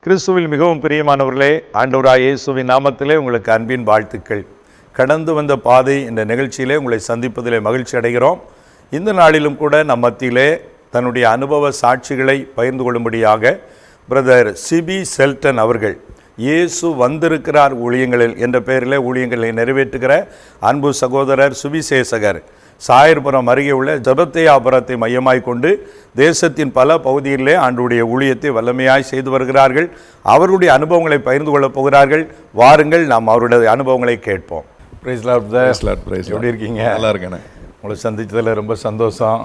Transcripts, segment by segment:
கிறிஸ்துவில் மிகவும் பிரியமானவர்களே, ஆண்டவராகிய இயேசுவின் நாமத்திலே உங்களுக்கு அன்பின் வாழ்த்துக்கள். கடந்து வந்த பாதை என்ற நிகழ்ச்சியிலே உங்களை சந்திப்பதிலே மகிழ்ச்சி அடைகிறோம். இந்த நாளிலும் கூட நம் மத்தியிலே தன்னுடைய அனுபவ சாட்சிகளை பகிர்ந்து கொள்ளும்படியாக பிரதர் சிபி செல்டன் அவர்கள் இயேசு வந்திருக்கிறார் ஊழியங்களில் என்ற பெயரிலே ஊழியங்களை நிறைவேற்றுகிற அன்பு சகோதரர் சுவிசேஷகர் சாயர்புரம் அருகே உள்ள ஜெபத்தேயாபுரத்தை மையமாய் கொண்டு தேசத்தின் பல பகுதிகளிலே ஆண்டுடைய ஊழியத்தை வல்லமையாய் செய்து வருகிறார்கள். அவர்களுடைய அனுபவங்களை பகிர்ந்து கொள்ளப் போகிறார்கள். வாருங்கள், நாம் அவருடைய அனுபவங்களை கேட்போம். Praise lord brother. எப்படி இருக்கீங்க? நல்லா இருக்கேன். உங்களை சந்தித்ததில் ரொம்ப சந்தோஷம்.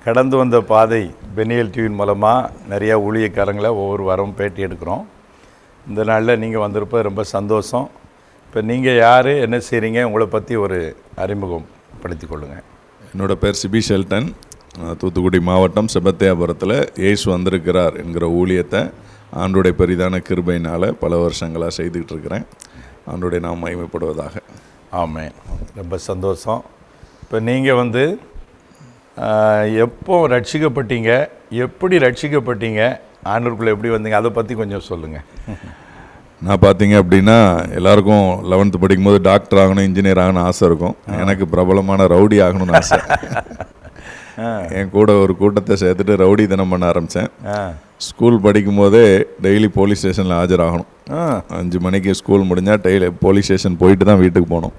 கடந்து வந்த பாதை பெனியல் டிவியின் மூலமாக நிறையா ஊழியக்காரங்களை ஒவ்வொரு வாரமும் பேட்டி எடுக்கிறோம். இந்த நாளில் நீங்கள் வந்திருப்பது ரொம்ப சந்தோஷம். இப்போ நீங்கள் யார், என்ன செய்கிறீங்க, உங்களை பற்றி ஒரு அறிமுகம் படுத்திக் கொள்ளுங்கள். என்னோட பேர் சிபி ஷெல்டன். தூத்துக்குடி மாவட்டம் செபத்தேயாபுரத்தில் இயேசு வந்திருக்கிறார் என்கிற ஊழியத்தை ஆண்டுடைய பெரிதான கிருபையினால் பல வருஷங்களாக செய்துக்கிட்டு இருக்கிறேன். ஆண்டுடைய நாம் மகிமைப்படுவதாக. ஆமென். ரொம்ப சந்தோஷம். இப்போ நீங்கள் எப்போ ரட்சிக்கப்பட்டீங்க, எப்படி ரட்சிக்கப்பட்டீங்க, ஆண்டவருக்குள்ளே எப்படி வந்தீங்க, அதை பற்றி கொஞ்சம் சொல்லுங்கள். நான் பார்த்தீங்க அப்படின்னா எல்லாருக்கும் 11th படிக்கும்போது டாக்டர் ஆகணும், இன்ஜினியர் ஆகணும் ஆசை இருக்கும். எனக்கு பிரபலமான ரவுடி ஆகணும்னு ஆசை. என் கூட ஒரு கூட்டத்தை சேர்த்துட்டு ரவுடி தினம் பண்ண ஆரம்பித்தேன். ஸ்கூல் படிக்கும்போதே டெய்லி போலீஸ் ஸ்டேஷனில் ஆஜராகணும். 5 மணிக்கு ஸ்கூல் முடிஞ்சால் டெய்லி போலீஸ் ஸ்டேஷன் போயிட்டு தான் வீட்டுக்கு போகணும்.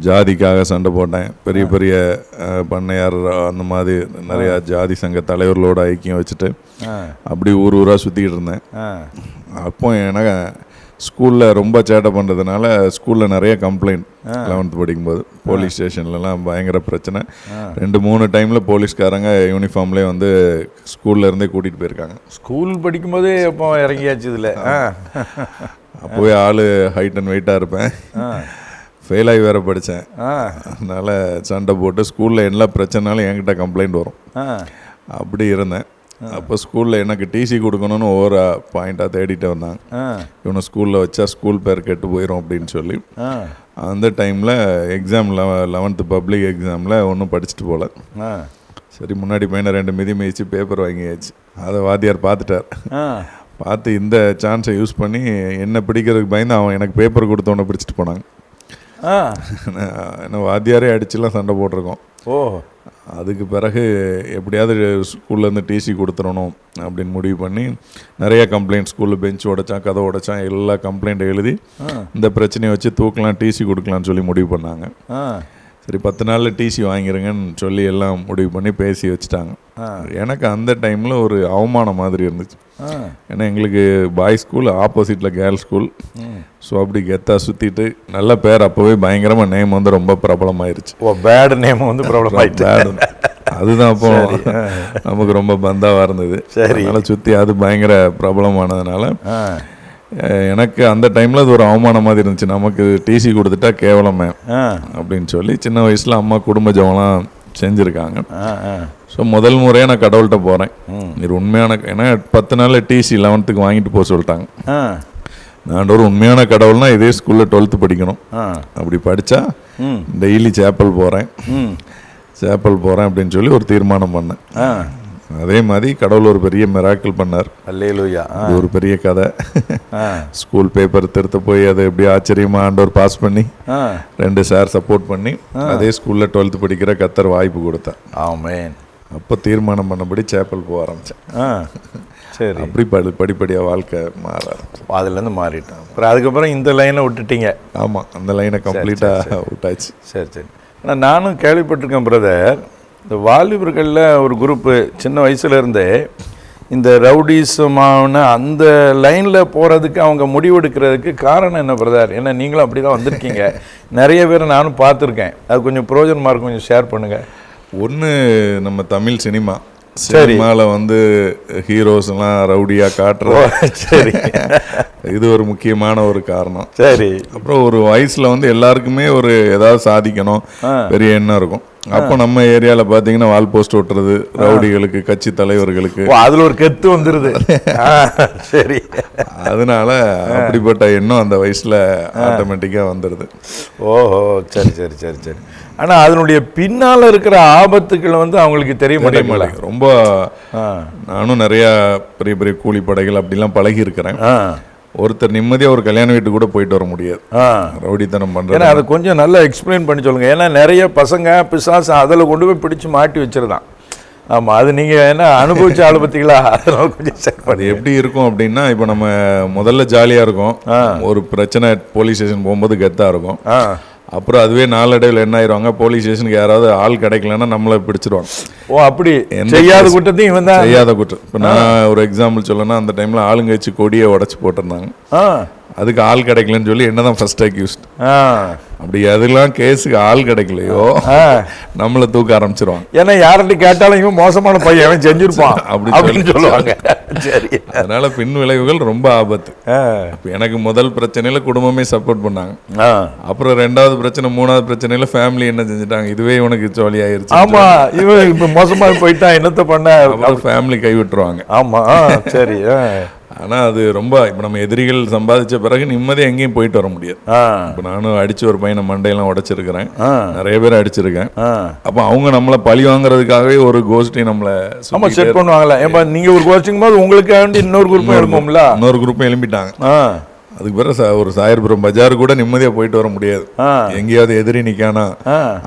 ஜாதிக்காக சண்டை போட்டேன். பெரிய பெரிய பண்ணையார் அந்த மாதிரி நிறையா ஜாதி சங்க தலைவர்களோட ஐக்கியம் வச்சுட்டு அப்படி ஊர் ஊராக சுற்றிக்கிட்டு இருந்தேன். அப்போ எனக்கு ஸ்கூலில் ரொம்ப சேட்டை பண்ணுறதுனால ஸ்கூலில் நிறைய கம்ப்ளைண்ட். 11th படிக்கும்போது போலீஸ் ஸ்டேஷன்லலாம் பயங்கர பிரச்சனை. 2-3 டைமில் போலீஸ்காரங்க யூனிஃபார்ம்லேயே ஸ்கூலில் இருந்தே கூட்டிகிட்டு போயிருக்காங்க. ஸ்கூல் படிக்கும்போதே எப்போ இறங்கியாச்சு இதில்? அப்போவே ஆள் ஹைட் அண்ட் வெயிட்டாக இருப்பேன். ஃபெயிலாகி வேறு படித்தேன். அதனால் சண்டை போட்டு ஸ்கூலில் எல்லா பிரச்சனைனாலும் என்கிட்ட கம்ப்ளைண்ட் வரும். அப்படி இருந்தேன். அப்போ ஸ்கூலில் எனக்கு டிசி கொடுக்கணும்னு ஒவ்வொரு பாயிண்ட்டாக தேடிட்டு வந்தாங்க. இவனை ஸ்கூலில் வச்சா ஸ்கூல் பேர் கெட்டு போயிடும் அப்படின்னு சொல்லி. அந்த டைமில் எக்ஸாம் 11th பப்ளிக் எக்ஸாமில் ஒன்றும் படிச்சுட்டு போகல. சரி, முன்னாடி பையனை 2 மிதி மிதிச்சு பேப்பர் வாங்கியாச்சு. அதை வாத்தியார் பார்த்துட்டார். பார்த்து இந்த சான்ஸை யூஸ் பண்ணி என்ன பிடிக்கிறதுக்கு பயந்து அவன் எனக்கு பேப்பர் கொடுத்தவனை பிடிச்சிட்டு போனாங்க. என்ன வாத்தியாரே அடிச்சுலாம் சண்டை போட்டிருக்கோம். அதுக்கு பிறகு எப்படியாவது ஸ்கூல்லேருந்து டிசி கொடுத்துடணும் அப்படின்னு முடிவு பண்ணி நிறைய கம்ப்ளைண்ட், ஸ்கூலில் பெஞ்ச் உடைச்சான், கதை உடைச்சான், எல்லா கம்ப்ளைண்ட் எழுதி இந்த பிரச்சனையை வச்சு தூக்கலாம், டிசி கொடுக்கலான்னு சொல்லி முடிவு பண்ணாங்க. சரி, 10 நாளில் டிசி வாங்கிருங்கன்னு சொல்லி எல்லாம் முடிவு பண்ணி பேசி வச்சுட்டாங்க. எனக்கு அந்த டைமில் ஒரு அவமானம் மாதிரி இருந்துச்சு. ஏன்னா எங்களுக்கு பாய் ஸ்கூல், ஆப்போசிட்டில் கேர்ள்ஸ் ஸ்கூல். ஸோ அப்படி கெத்தாக சுற்றிட்டு நல்ல பேர் அப்போவே பயங்கரமாக நேம் ரொம்ப பிரபலமாயிருச்சு. Bad name பிரபலமாயிடுச்சு. அதுதான் அப்போ நமக்கு ரொம்ப பந்தாவாக இருந்தது. அதனால் சுற்றி அது பயங்கர பிரபலமானதுனால எனக்கு அந்த டைமில் அது ஒரு அவமானம் மாதிரி இருந்துச்சு. நமக்கு டிசி கொடுத்துட்டா கேவலமே அப்படின்னு சொல்லி சின்ன வயசில் அம்மா குடும்ப ஜபம்லாம் செஞ்சுருக்காங்க. ஸோ முதல் முறையாக நான் கடவுள்கிட்ட போகிறேன். இது உண்மையான, ஏன்னா 10 நாளில் டிசி 11th வாங்கிட்டு போக சொல்லிட்டாங்க. நான் ஒரு உண்மையான கடவுள்னா இதே ஸ்கூலில் 12th படிக்கணும். அப்படி படித்தா டெய்லி சேப்பல் போகிறேன் அப்படின்னு சொல்லி ஒரு தீர்மானம் பண்ணேன். அதே மாதிரி கடவுள் ஒரு பெரிய மிராக்கிள் பண்ணார். அல்லேலூயா. அது ஒரு பெரிய கதை. ஸ்கூல் பேப்பர் திருத்த போய் அதை எப்படி ஆச்சரியமாக ஆண்டவர் பாஸ் பண்ணி 2 சார் சப்போர்ட் பண்ணி அதே ஸ்கூலில் 12th படிக்கிற கத்தர் வாய்ப்பு கொடுத்தேன். ஆமென். அப்போ தீர்மானம் பண்ணபடி சேப்பல் போக ஆரம்பித்தேன். சரி, அப்படி படிப்படியாக வாழ்க்கை மாற ஆரம்பிச்சேன். அதுலேருந்து மாறிட்டேன். அப்புறம் அதுக்கப்புறம் இந்த லைனை விட்டுட்டீங்க? ஆமாம், அந்த லைனை கம்ப்ளீட்டாக விட்டாச்சு. சரி. ஆனால் நானும் கேள்விப்பட்டிருக்கேன் பிரதர், இந்த வாலிபர்களில் ஒரு குரூப்பு சின்ன வயசுலேருந்தே இந்த ரவுடிசமான அந்த லைனில் போகிறதுக்கு அவங்க முடிவெடுக்கிறதுக்கு காரணம் என்ன பிரதர்? ஏன்னா நீங்களும் அப்படி தான் வந்திருக்கீங்க. நிறைய பேரை நானும் பார்த்துருக்கேன். அது கொஞ்சம் பிரயோஜனமாக இருக்கும், கொஞ்சம் ஷேர் பண்ணுங்கள். ஒன்று, நம்ம தமிழ் சினிமாவில் ஹீரோஸ்லாம் ரவுடியாக காட்டுறது. சரி, இது ஒரு முக்கியமான ஒரு காரணம். சரி. அப்புறம் ஒரு வயசில் எல்லாருக்குமே ஒரு ஏதாவது சாதிக்கணும், பெரிய எண்ணம் இருக்கும். அப்போ நம்ம ஏரியாவில் பார்த்தீங்கன்னா வால் போஸ்ட் ஓட்டுறது, ரவுடிகளுக்கு, கட்சி தலைவர்களுக்கு அதில் ஒரு கெத்து வந்துடுது. சரி, அதனால அப்படிப்பட்ட எண்ணம் அந்த வயசில் ஆட்டோமேட்டிக்காக வந்துடுது. ஓஹோ, சரி. ஆனா அதனுடைய பின்னால இருக்கிற ஆபத்துக்கள் வந்து அவங்களுக்கு தெரிய மாட்டேங்குது. ரொம்ப நானும் நிறைய பெரிய பெரிய கூலிப்படைகள் அப்படிலாம் பழகி இருக்கிறேன். ஒருத்தர் நிம்மதியாக ஒரு கல்யாண வீட்டுக்கு கூட போயிட்டு வர முடியாது ரவுடித்தனம் பண்ணுறது. ஏன்னா அதை கொஞ்சம் நல்லா எக்ஸ்பிளைன் பண்ணி சொல்லுங்க. ஏன்னா நிறைய பசங்க பிசாசு அதில் கொண்டு போய் பிடிச்சு மாட்டி வச்சிருந்தான். ஆமாம், அது நீங்கள் என்ன அனுபவிச்ச ஆளை பற்றிங்களா? அதனால கொஞ்சம் அது எப்படி இருக்கும் அப்படின்னா, இப்போ நம்ம முதல்ல ஜாலியாக இருக்கும், ஒரு பிரச்சனை போலீஸ் ஸ்டேஷன் போகும்போது கெத்தாக இருக்கும். அப்புறம் அதுவே நாளடைவில் என்ன ஆயிடுவாங்க, போலீஸ் ஸ்டேஷனுக்கு யாராவது ஆள் கிடைக்கலன்னா நம்மளை பிடிச்சிருவாங்க. ஓ அப்படி செய்யாத குற்றத்தையும் இவன் தான் செய்யாத குற்றம். இப்போ நான் ஒரு எக்ஸாம்பிள் சொல்லணும்னா, அந்த டைமில் ஆளுங்க வச்சு கொடியை உடச்சி போட்டிருந்தாங்க. அதுக்கு ஆள் கிடைக்கலன்னு சொல்லி என்னதான் ஃபர்ஸ்ட் அக்யூஸ்ட். அப்படி அதெல்லாம் கேஸுக்கு ஆள் கிடைக்கலையோ நம்மளை தூக்க ஆரம்பிச்சிருவாங்க. ஏன்னா யார்கிட்ட கேட்டாலும் இவன் மோசமான பையன் அவன் செஞ்சிருப்பான் அப்படின்னு சொல்லுவாங்க. சரி, அதனால பின் விளைவுகள் ரொம்ப ஆபத்து. எனக்கு முதல் பிரச்சனையில குடும்பமே சப்போர்ட் பண்ணாங்க. அப்புறம் ரெண்டாவது பிரச்சனை, மூணாவது பிரச்சனையில ஃபேமிலி என்ன செஞ்சுட்டாங்க, இதுவே உனக்கு ஜாலி ஆயிருச்சு. ஆமா, இவன் இப்ப மோசமா போயிட்டான், என்னத்த பண்ண, ஃபேமிலி கை விட்டுருவாங்க. ஆமா, சரி. ஆனால் அது ரொம்ப இப்போ நம்ம எதிரிகள் சம்பாதிச்ச பிறகு நிம்மதியாக எங்கேயும் போயிட்டு வர முடியாது. இப்போ நானும் அடிச்சு ஒரு பையனை மண்டையெல்லாம் உடைச்சிருக்கிறேன், நிறைய பேர் அடிச்சிருக்கேன். அப்போ அவங்க நம்மளை பழி வாங்குறதுக்காகவே ஒரு கோஷ்டி நம்மளை செட் பண்ணுவாங்களா? ஏப்பா நீங்கள் ஒரு கோஷ்டிங் போது உங்களுக்கு வேண்டி இன்னொரு குரூப்பும் எழுப்போம்ல, இன்னொரு குரூப்பும் எழுப்பிட்டாங்க. அதுக்கு பிறகு ஒரு சாயர்புரம் பஜார் கூட நிம்மதியாக போயிட்டு வர முடியாது. எங்கேயாவது எதிரி நிற்கானா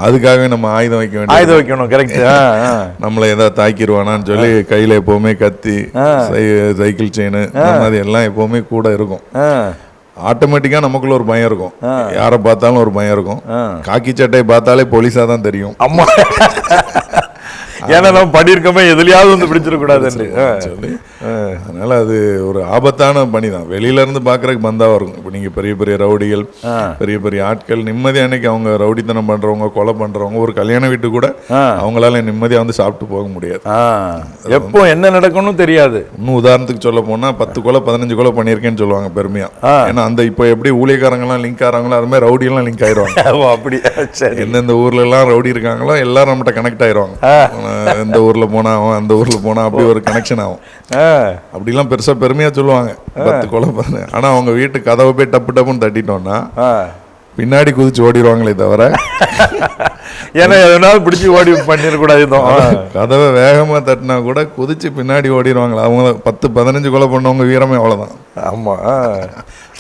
அதுக்காகவே நம்ம ஆயுதம் வைக்கணும். கரெக்ட். நம்மளை ஏதாவது தாக்கிடுவானான்னு சொல்லி கையில் எப்போவுமே கத்தி, சைக்கிள் செயின், இந்த மாதிரி எல்லாம் எப்போவுமே கூட இருக்கும். ஆட்டோமேட்டிக்காக நமக்குள்ள ஒரு பயம் இருக்கும், யாரை பார்த்தாலும் ஒரு பயம் இருக்கும். காக்கி சட்டையை பார்த்தாலே போலீஸாக தான் தெரியும். அம்மா, ஏன்னா நம்ம பண்ணியிருக்கோமே எதுலையாவது வந்து பிடிச்சிடக்கூடாதுன்னு சொல்லி. அதனால அது ஒரு ஆபத்தான பணி தான். வெளியில இருந்து பார்க்கறதுக்கு பந்தாவா இருக்கும். இப்போ நீங்க பெரிய பெரிய ரவுடிகள், பெரிய பெரிய ஆட்கள் நிம்மதியா அன்னைக்கு அவங்க ரவுடித்தனம் பண்றவங்க, கொலை பண்றவங்க ஒரு கல்யாண வீட்டு கூட அவங்களால நிம்மதியா வந்து சாப்பிட்டு போக முடியாது. எப்போ என்ன நடக்கணும் தெரியாது. இன்னும் உதாரணத்துக்கு சொல்ல போனா 10 கொலை 15 கொலை பண்ணியிருக்கேன்னு சொல்லுவாங்க பெருமையா. ஏன்னா அந்த இப்போ எப்படி ஊழியக்காரங்களாம் லிங்க் ஆகிறாங்களோ அது மாதிரி ரவுடி எல்லாம் லிங்க் ஆயிடுவாங்க. அப்படி எந்தெந்த ஊர்ல எல்லாம் ரவுடி இருக்காங்களோ எல்லாரும் நம்மகிட்ட கனெக்ட் ஆயிடுவாங்க. இந்த ஊர்ல போனா அவன், அந்த ஊர்ல போனா அப்படி ஒரு கனெக்ஷன் ஆகும். அப்படிலாம் பெருசா பெருமையா சொல்லுவாங்க 10 கொலை பண்ண. ஆனா அவங்க வீட்டு கதவை போய் டப்பு டப்புன்னு தட்டிட்டோம்னா பின்னாடி குதிச்சு ஓடிடுவாங்களே தவிர, ஏன்னா எதனால பிடிச்சி ஓடி பண்ணிடக்கூடாது. கதவை வேகமா தட்டினா கூட குதிச்சு பின்னாடி ஓடிடுவாங்களா. அவங்க 10-15 கொலை பண்ணவங்க வீரமே அவ்வளவுதான். ஆமா,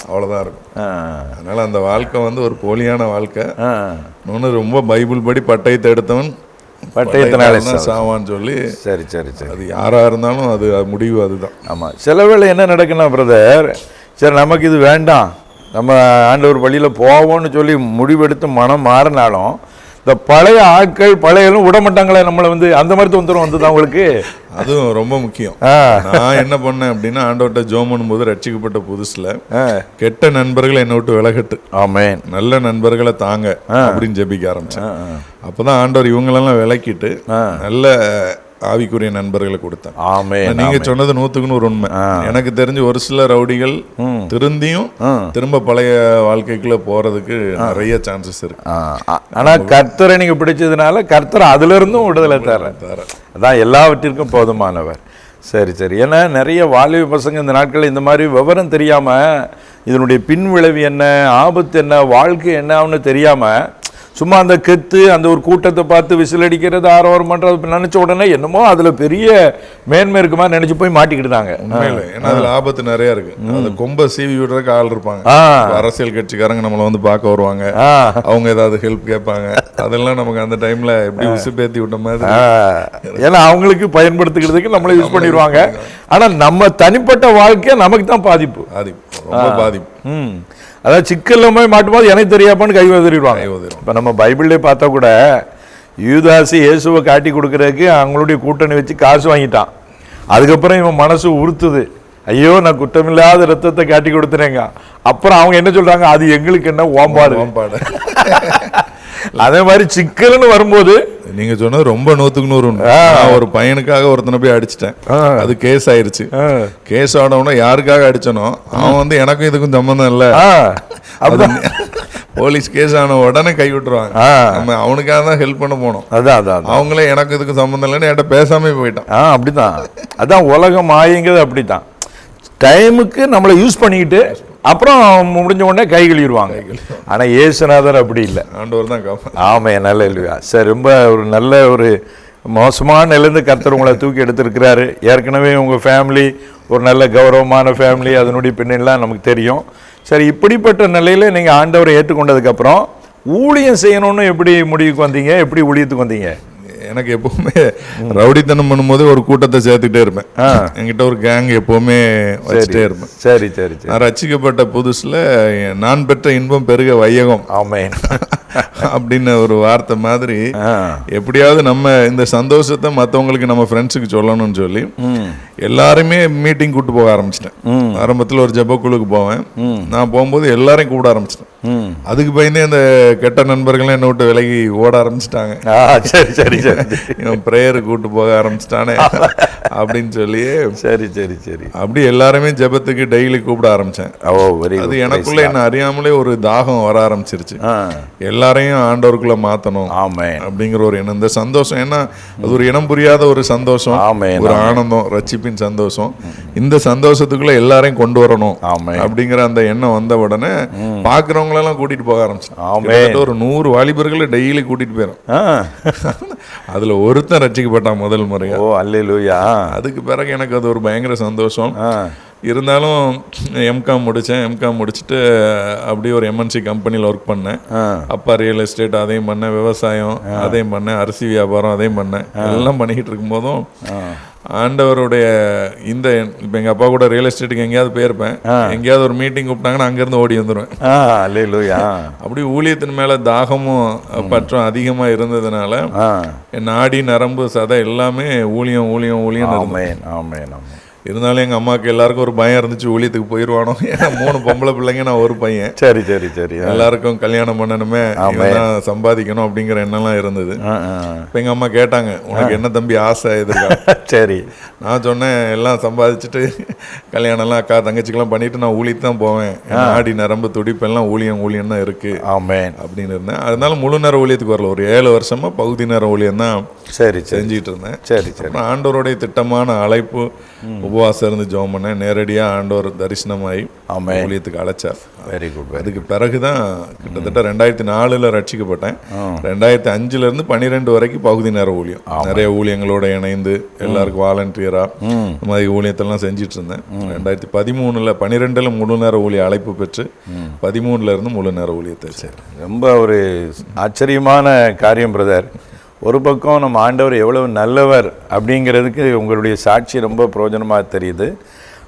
அவ்வளவுதான் இருக்கும். அதனால அந்த வாழ்க்கை வந்து ஒரு போலியான வாழ்க்கை. இன்னொன்று ரொம்ப பைபிள் படி பட்டயத்தை எடுத்தவன் பட்டயத்தினால சாவான்னு சொல்லி. சரி சரி சரி, அது யாரா இருந்தாலும் அது முடிவு அதுதான். ஆமா, சில வேளை என்ன நடக்குன்னா பிரதர், சரி நமக்கு இது வேண்டாம், நம்ம ஆண்டவர் வழியில் போவோம்னு சொல்லி முடிவெடுத்து மனம் மாறினாலும் இந்த பழைய ஆட்கள் பழையலும் விட மாட்டாங்களே நம்மளை வந்து, அந்த மாதிரி தொந்தரம் வந்துதான் உங்களுக்கு. அதுவும் ரொம்ப முக்கியம். நான் என்ன பண்ணேன் அப்படின்னா, ஆண்டவர்கிட்ட ஜெபம் பண்ணும்போது ரட்சிக்கப்பட்ட புதுசுல கெட்ட நண்பர்களை என்னை விட்டு விலகட்டு, ஆமென், நல்ல நண்பர்களை தாங்க அப்படின்னு ஜெபிக்க ஆரம்பிச்சேன். அப்பதான் ஆண்டவர் இவங்களெல்லாம் விலக்கிட்டு நல்ல ஆவிக்குரிய நண்பர்களை கொடுத்தேன். ஆமென். நீங்க சொன்னது 100% உண்மை. எனக்கு தெரிஞ்சு ஒரு சில ரவுடிகள் திருந்தியும் திரும்ப பழைய வாழ்க்கைக்குள்ள போறதுக்கு நிறைய சான்சஸ் இருக்கு. ஆனா கர்த்தரை நீங்க பிடிச்சதுனால கர்த்தர் அதுல இருந்தும் விடுதலை தர, அதான் எல்லாவற்றிற்கும் போதுமானவர். சரி சரி. ஏன்னா நிறைய வாலிப பசங்க இந்த நாட்களில் இந்த மாதிரி விவரம் தெரியாம, இதனுடைய பின் விளைவு என்ன, ஆபத்து என்ன, வாழ்க்கை என்ன தெரியாம சும்மா அந்த கெத்து அந்த ஒரு கூட்டத்தை பார்த்து விசில் அடிக்கிறது, ஆரவாரம் பண்றது நினைச்ச உடனே என்னமோ அதுல பெரிய மேன்மை இருக்குமா நினைச்சு போய் மாட்டிக்கிட்டாங்க. ஏன்னா அதுல ஆபத்து நிறைய இருக்கு. அந்த கொம்ப சீவி விடுறதுக்கு ஆள் இருப்பாங்க. அரசியல் கட்சிக்காரங்க நம்மளை வந்து பார்க்க வருவாங்க, அவங்க ஏதாவது ஹெல்ப் கேட்பாங்க. அதெல்லாம் நமக்கு அந்த டைம்ல எப்படி உசுப்பேத்தி விட்ட மாதிரி, ஏன்னா அவங்களுக்கு பயன்படுத்திக்கிறதுக்கு நம்மளை யூஸ் பண்ணிடுவாங்க. ஆனா நம்ம தனிப்பட்ட வாழ்க்கை நமக்கு தான் பாதிப்பு, ரொம்ப பாதிப்பு. அதாவது சிக்கல்ல போய் மாட்டும்போது எனக்கு தெரியாப்பான்னு கை உதறிடுவாங்க. இப்போ நம்ம பைபிள்லேயே பார்த்தா கூட யூதாசி இயேசுவை காட்டி கொடுக்கறதுக்கு அவங்களுடைய கூட்டணி வச்சு காசு வாங்கிட்டான். அதுக்கப்புறம் இவன் மனசு உறுத்துது, ஐயோ நான் குற்றமில்லாத ரத்தத்தை காட்டி கொடுத்துறேங்க. அப்புறம் அவங்க என்ன சொல்றாங்க, அது எங்களுக்கு என்ன ஓம்பாடு. அதே மாதிரி சிக்கல்னு வரும்போது நீங்க சொன்னது ரொம்ப 100% உண்மை. ஒரு பையனுக்காக ஒருத்தனை போய் அடிச்சிட்டேன், அது கேஸ் ஆயிருச்சு. கேஸ் ஆனவன யாருக்காக அடிச்சனோ அவன் வந்து எனக்கும் இதுக்கும் சம்பந்தம் இல்லை, போலீஸ் கேஸ் ஆன உடனே கை விட்டுருவாங்க. நம்ம அவனுக்காக தான் ஹெல்ப் பண்ண போனோம், அதான் அவங்களே எனக்கு இதுக்கு சம்பந்தம் இல்லைன்னு என்கிட்ட பேசாம போயிட்டான். அப்படிதான், அதான் உலகம் மாயங்கிறது. அப்படித்தான் டைமுக்கு நம்மளை யூஸ் பண்ணிக்கிட்டு அப்புறம் முடிஞ்ச உடனே கை கழுவிடுவாங்க. ஆனால் இயேசுநாதர் அப்படி இல்லை. ஆண்டவர் தான் காப்பாற்று. ஆமே, நல்ல இல்லையா சார். ரொம்ப ஒரு நல்ல ஒரு மோசமான நிலையிலேருந்து கர்த்தர் உங்களை தூக்கி எடுத்திருக்கிறாரு. ஏற்கனவே உங்கள் ஃபேமிலி ஒரு நல்ல கௌரவமான ஃபேமிலி, அதனுடைய பின்னெல்லாம் நமக்கு தெரியும். சரி, இப்படிப்பட்ட நிலையில் நீங்கள் ஆண்டவரை ஏற்றுக்கொண்டதுக்கப்புறம் ஊழியம் செய்யணும்னு எப்படி முடிவுக்கு வந்தீங்க? எப்படி ஊழியத்துக்கு வந்தீங்க? எனக்கு எப்பவுமே ரவுடித்தனம் பண்ணும்போது ஒரு கூட்டத்தை சேர்த்துக்கிட்டே இருப்பேன். என்கிட்ட ஒரு கேங் எப்பவுமே வச்சுட்டே இருப்பேன். சரி சரி சரி. நான் ரட்சிக்கப்பட்ட புதுசுல நான் பெற்ற இன்பம் பெருக வையகம் ஆமென் அப்படின்னு ஒரு வார்த்தை மாதிரி, எப்படியாவது நம்ம இந்த சந்தோஷத்தை மற்றவங்களுக்கு நம்ம ஃப்ரெண்ட்ஸுக்கு சொல்லணும்னு சொல்லி எல்லாருமே மீட்டிங் கூப்பிட்டு போக ஆரம்பிச்சிட்டேன். ஆரம்பத்தில் ஒரு ஜெபக்குழுக்கு போவேன். நான் போகும்போது எல்லாரையும் கூப்பிட ஆரம்பிச்சிட்டேன். அதுக்கு பயந்தே அந்த கெட்ட நண்பர்களும் என்னை விட்டு விலகி ஓட ஆரம்பிச்சிட்டாங்க. சரி சரி சரி. இவன் பிரேயரு கூப்பிட்டு போக ஆரம்பிச்சிட்டானே அப்படின்னு சொல்லி சரி சரி சரி. அப்படி எல்லாருமே ஜெபத்துக்கு டெய்லி கூப்பிட ஆரம்பிச்சேன். அது எனக்குள்ள என்ன அறியாமலே ஒரு தாகம் வர ஆரம்பிச்சிருச்சு. எல்லாரையும் ஆண்டவருக்குள்ள மாத்தணும் அப்படிங்கிற ஒரு எண்ணம், இந்த சந்தோஷம். ஏன்னா அது ஒரு இனம் புரியாத ஒரு சந்தோஷம், ஒரு ஆனந்தம், ரட்சிப்பின் சந்தோஷம். இந்த சந்தோஷத்துக்குள்ள எல்லாரையும் கொண்டு வரணும் அப்படிங்கிற அந்த எண்ணம் வந்த உடனே பாக்குறவங்க எல்லாம் கூட்டிட்டு போக ஆரம்பிச்சேன். ஒரு 100 வாலிபர்களை டெய்லி கூட்டிட்டு போயிடும். அதுல ஒருத்தன் ரட்சிக்கப்பட்டான் முதல் முறையா. அல்லேலூயா. அதுக்கு பிறகு எனக்கு அது ஒரு பயங்கர சந்தோஷம். இருந்தாலும் எம்காம் முடித்தேன். எம்காம் முடிச்சுட்டு அப்படியே ஒரு எம்என்சி கம்பெனியில் ஒர்க் பண்ணேன். அப்பா ரியல் எஸ்டேட் அதையும் பண்ணேன், விவசாயம் அதையும் பண்ணேன், அரிசி வியாபாரம் அதையும் பண்ணேன். எல்லாம் பண்ணிக்கிட்டு இருக்கும்போதும் ஆண்டவருடைய இந்த இப்போ எங்கள் அப்பா கூட ரியல் எஸ்டேட்டுக்கு எங்கேயாவது போயிருப்பேன். எங்கேயாவது ஒரு மீட்டிங் கூப்பிட்டாங்கன்னா அங்கேருந்து ஓடி வந்துடுவேன். அப்படி ஊழியத்தின் மேலே தாகமும் பற்றும் அதிகமாக இருந்ததுனால என் நாடி நரம்பு சதை எல்லாமே ஊழியம் ஊழியம் ஊழியம் இருந்தேன். இருந்தாலும் எங்கள் அம்மாவுக்கு எல்லாருக்கும் ஒரு பயம் இருந்துச்சு, ஊழியத்துக்கு போயிடுவானோ. ஏன்னா 3 பொம்பளை பிள்ளைங்க, நான் ஒரு பையன். சரி சரி சரி. எல்லாருக்கும் கல்யாணம் பண்ணணுமே, சம்பாதிக்கணும் அப்படிங்கிற எண்ணம்லாம் இருந்தது. இப்போ எங்கள் அம்மா கேட்டாங்க, உனக்கு என்ன தம்பி ஆசை எதிர்க்க? சரி. நான் சொன்னேன், எல்லாம் சம்பாதிச்சுட்டு கல்யாணம்லாம் அக்கா தங்கச்சிக்கெல்லாம் பண்ணிட்டு நான் ஊழியத்து தான் போவேன். நாடி நரம்பு துடிப்பெல்லாம் ஊழியம் ஊழியம் தான் இருக்கு அப்படின்னு இருந்தேன். அதனால முழு நேரம் ஊழியத்துக்கு வரல. ஒரு 7 வருஷமா பகுதி நேரம் ஊழியம் தான் சரி செஞ்சுட்டு இருந்தேன். சரி சரி. ஆண்டவருடைய திட்டமான அழைப்பு, உபவாசம் இருந்து ஜெபம் பண்ணேன். நேரடியாக ஆண்டவர் தரிசனமாகி ஊழியத்துக்கு அழைச்சார். Very good. அதுக்கு பிறகுதான் கிட்டத்தட்ட 2004 ரட்சிக்கப்பட்டேன். 2005 12 வரைக்கும் பகுதி நேர ஊழியம், நிறைய ஊழியங்களோட இணைந்து எல்லாருக்கும் வாலண்டியரா இந்த மாதிரி ஊழியத்தெல்லாம் செஞ்சுட்டு இருந்தேன். 2013 12 முழு நேர ஊழிய அழைப்பு பெற்று 13 முழு நேர ஊழியத்தை. சரி, ரொம்ப ஒரு ஆச்சரியமான காரியம் பிரதர். ஒரு பக்கம் நம்ம ஆண்டவர் எவ்வளவு நல்லவர் அப்படிங்கிறதுக்கு உங்களுடைய சாட்சி ரொம்ப பிரயோஜனமாக தெரியுது.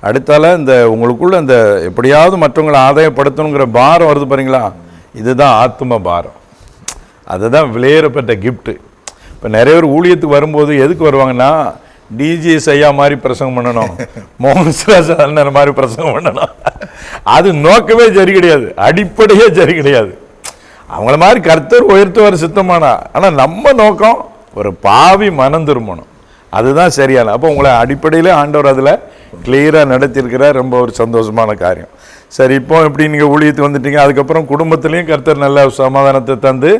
அடுத்தால இந்த உங்களுக்குள்ள இந்த எப்படியாவது மற்றவங்களை ஆதாயப்படுத்தணுங்கிற பாரம் வருது பாருங்களா, இதுதான் ஆத்ம பாரம். அதுதான் விலையேறப்பட்ட கிஃப்ட்டு. இப்போ நிறைய பேர் ஊழியத்துக்கு வரும்போது எதுக்கு வருவாங்கன்னா, டிஜிஎஸ் ஐயா மாதிரி பிரசங்கம் பண்ணணும், மோகன்ராஜ் அண்ணன் மாதிரி பிரசங்கம் பண்ணணும். அது நோக்கமே சரி கிடையாது, அடிப்படையே சரி கிடையாது. அவங்கள மாதிரி கர்த்தர் உயர்த்துவார் சித்தமானா. ஆனால் நம்ம நோக்கம் ஒரு பாவி மனம் திரும்பணும், அதுதான் சரியான. அப்போ உங்களை அடிப்படையில் ஆண்டவர் அதில் கிளியராக நடத்தியிருக்கிறார். ரொம்ப ஒரு சந்தோஷமான காரியம். சரி, இப்போ எப்படி நீங்கள் ஊழியத்துக்கு வந்துட்டீங்க, அதுக்கப்புறம் குடும்பத்துலேயும் கர்த்தர் நல்ல சமாதானத்தை தந்து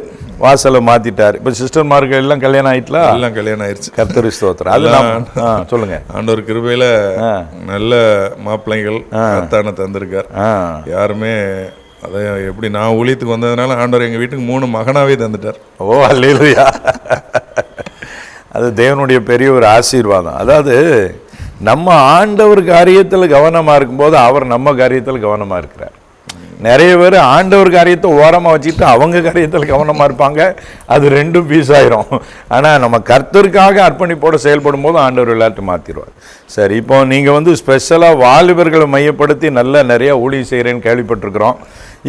வாசலை மாற்றிட்டார். இப்போ சிஸ்டர்மார்கள் எல்லாம் கல்யாணம் ஆயிட்டா? எல்லாம் கல்யாணம் ஆயிடுச்சு. கர்த்தர் ஸ்தோத்திரம். அதெல்லாம் சொல்லுங்கள். ஆண்டவர் கிருபையில் நல்ல மாப்பிள்ளைகள் கர்த்தான தந்திருக்கார். யாருமே அதை எப்படி நான் ஊழியத்துக்கு வந்ததுனால ஆண்டவர் எங்கள் வீட்டுக்கு 3 மகனாவே தந்துட்டார். ஓ அல்லேலூயா. அது தேவனுடைய பெரிய ஒரு ஆசீர்வாதம். அதாவது நம்ம ஆண்டவர் காரியத்தில் கவனமாக இருக்கும்போது அவர் நம்ம காரியத்தில் கவனமாக இருக்கிறார். நிறைய பேர் ஆண்டவர் காரியத்தை ஓரமாக வச்சுட்டு அவங்க காரியத்தில் கவனமாக இருப்பாங்க, அது ரெண்டும் பீஸ் ஆயிரும். ஆனால் நம்ம கர்த்தருக்காக அர்ப்பணிப்போடு செயல்படும் போது ஆண்டவர் எல்லாத்தையும் மாற்றிடுவார். சரி, இப்போ நீங்கள் வந்து ஸ்பெஷலாக வாலிபர்களை மையப்படுத்தி நிறைய ஊழியம் செய்கிறேன்னு கேள்விப்பட்டிருக்கிறோம்.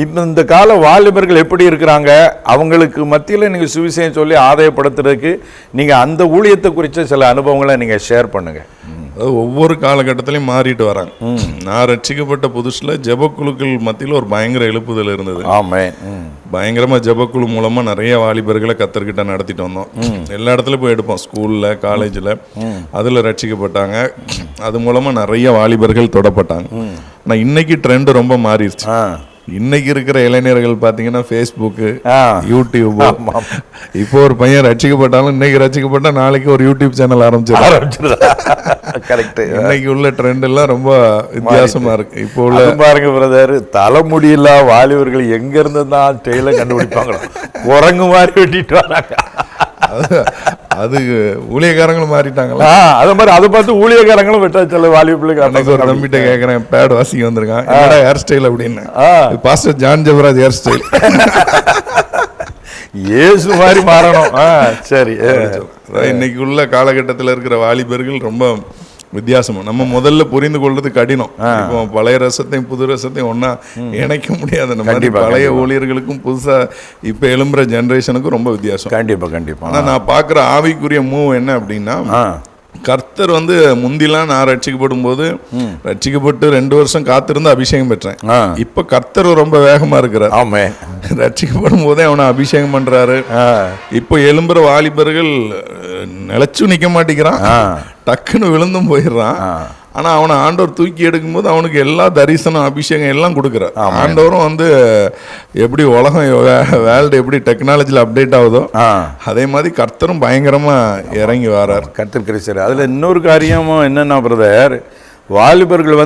இப்போ இந்த கால வாலிபர்கள் எப்படி இருக்கிறாங்க, அவங்களுக்கு மத்தியில் நீங்கள் சுவிசேஷம் சொல்லி ஆதாயப்படுத்துறதுக்கு நீங்கள் அந்த ஊழியத்தை குறித்த சில அனுபவங்களை நீங்கள் ஷேர் பண்ணுங்கள். அதாவது ஒவ்வொரு காலகட்டத்திலையும் மாறிட்டு வராங்க. நான் ரட்சிக்கப்பட்ட புதுசுல ஜெபக்குழுக்கள் மத்தியில் ஒரு பயங்கர எழுப்புதல் இருந்தது. பயங்கரமா ஜெபக்குழு மூலமா நிறைய வாலிபர்களை கத்தர்கிட்ட நடத்திட்டு வந்தோம். எல்லா இடத்துலயும் போய் எடுப்போம், ஸ்கூல்ல காலேஜ்ல. அதுல ரட்சிக்கப்பட்டாங்க. அது மூலமா நிறைய வாலிபர்கள் தொடப்பட்டாங்க. ஆனா இன்னைக்கு ட்ரெண்ட் ரொம்ப மாறிடுச்சு. இன்னைக்கு இருக்கிற இளைஞர்கள் பார்த்தீங்கன்னா ஃபேஸ்புக்கு, ஆ. யூடியூப். இப்போ ஒரு பையன் ரட்சிக்கப்பட்டாலும் இன்னைக்கு ரட்சிக்கப்பட்டா நாளைக்கு ஒரு யூடியூப் சேனல் ஆரம்பிச்சிருக்கா. கரெக்ட். இன்னைக்கு உள்ள ட்ரெண்ட் எல்லாம் ரொம்ப வித்தியாசமா இருக்கு. இப்போ உள்ள பாருங்க பிரதர், தலைமுடியில்லா வாலிபர்கள் எங்க இருந்து தான் ஸ்டைல கண்டுபிடிப்பாங்களோ, குரங்கு மாதிரி வெட்டிட்டு வராங்க. அது ஊழியக்காரங்களும் மாறிட்டாங்களா? அத மாதிரி அதை பார்த்து ஊழியக்காரங்களும் வெட்ட சொல்ல வாலிபர்களுக்கு. அன்னைக்கு ஒரு தம்பிட்ட கேட்கறேன், பேட் வாசிக்க வந்திருக்கான், என்னடா ஹேர் ஸ்டைல் அப்படின்னு. Pastor John Jebaraj hair style. இயேசு மாதிரி மாறணும். சரி. இன்னைக்கு உள்ள காலகட்டத்தில் இருக்கிற வாலிபர்கள் ரொம்ப வித்தியாசமா. நம்ம முதல்ல புரிந்து கொள்றது கடினம். இப்போ பழைய ரசத்தையும் புது ரசத்தையும் ஒன்னா இணைக்க முடியாது. நம்ம பழைய ஊழியர்களுக்கும் புதுசா இப்ப எழும்புற ஜெனரேஷனுக்கும் ரொம்ப வித்தியாசம். கண்டிப்பா கண்டிப்பா. ஆனா நான் பாக்குற ஆவிக்குரிய மூவ் என்ன அப்படின்னா, கர்த்தர் முந்திலாம் நான் ரட்சிக்கப்படும் போது ரட்சிக்கப்பட்டு 2 வருஷம் காத்திருந்து அபிஷேகம் பெற்றேன். இப்ப கர்த்தர் ரொம்ப வேகமா இருக்கிறார். ஆமே. ரட்சிக்கப்படும் போதே அவனை அபிஷேகம் பண்றாரு. இப்போ எழும்புற வாலிபர்கள் நிலைச்சு நிக்க மாட்டேங்கிறான், டக்குன்னு விழுந்தும் போயிடுறான். ஆனா அவனை ஆண்டவர் தூக்கி எடுக்கும் போது அவனுக்கு எல்லா தரிசனம் அபிஷேகம் எல்லாம் கொடுக்குறார். ஆண்டவரும் எப்படி உலகம் வேர்ல்டு எப்படி டெக்னாலஜியில் அப்டேட் ஆகுதோ அதே மாதிரி கர்த்தரும் பயங்கரமா இறங்கி வரார். கர்த்தர் கிறிஸ்தர். அதுல இன்னொரு காரியம் என்னன்னா பிரதர், வாலிபர்கள்